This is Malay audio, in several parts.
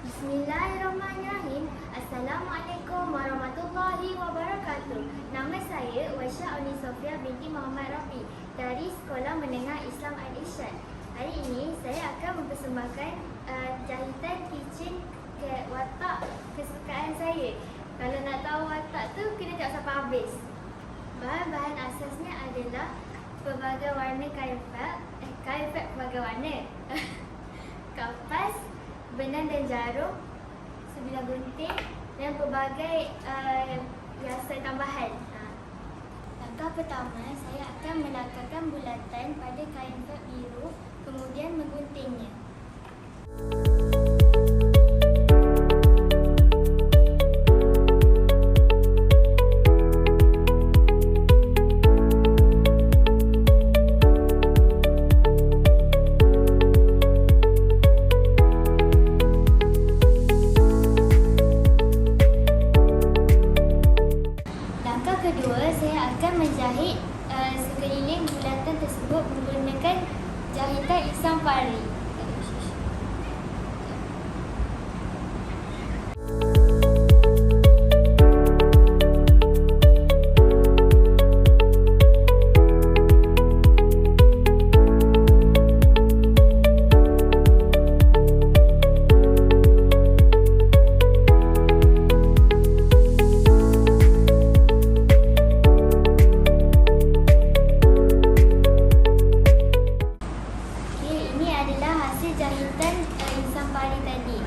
Bismillahirrahmanirrahim. Assalamualaikum warahmatullahi wabarakatuh. Nama saya Waisha Auni Sofia binti Muhammad Rafi dari Sekolah Menengah Islam Al-Irsyad. Hari ini saya akan mempersembahkan jahitan kitchen ke watak kesukaan saya. Kalau nak tahu watak tu kena tengok sampai habis. Bahan-bahan asasnya adalah pelbagai warna kain felt pelbagai warna. Kapas, benang dan jarum, sebilah gunting dan pelbagai hiasan tambahan. Langkah pertama, saya akan melakarkan bulatan pada kain felt biru, kemudian mengguntingnya. Kedua, saya akan menjahit sekeliling bulatan tersebut menggunakan jahitan insang pari. Jahitan insang pari tadi.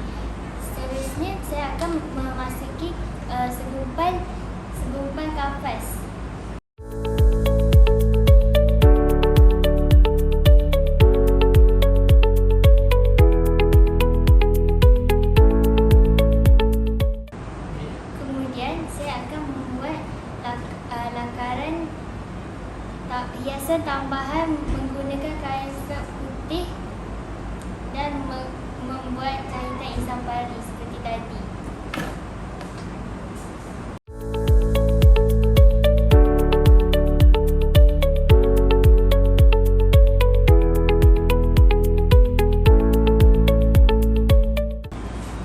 Seterusnya saya akan memasuki segumpal kapas. Kemudian saya akan membuat lakaran hiasan tambahan menggunakan kain felt putih dan membuat jahitan insang pari seperti tadi.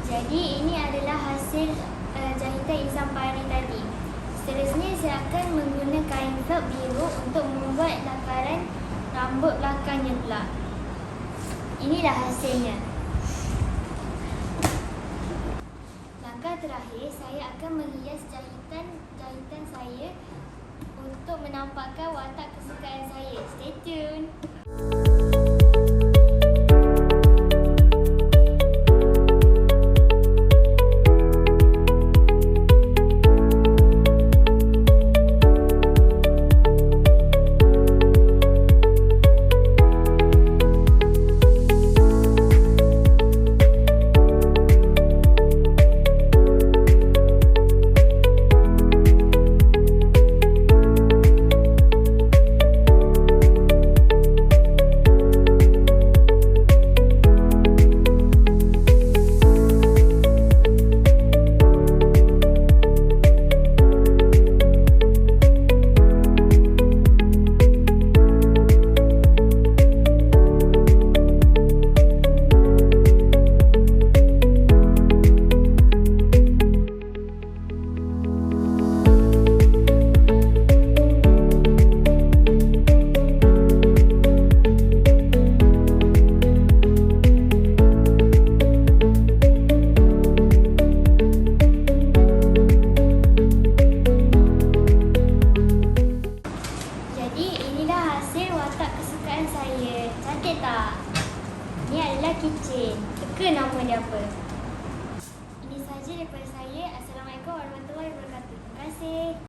Jadi ini adalah hasil jahitan insang pari tadi. Seterusnya saya akan menggunakan kain felt biru untuk membuat lakaran rambut belakangnya pula. Inilah hasilnya. Langkah terakhir, saya akan menghias jahitan saya untuk menampakkan watak kesukaan saya. Stay tune. Saya cantik tak? Ini adalah kitchen. Teka nama dia apa? Ini sahaja daripada saya. Assalamualaikum warahmatullahi wabarakatuh. Terima kasih.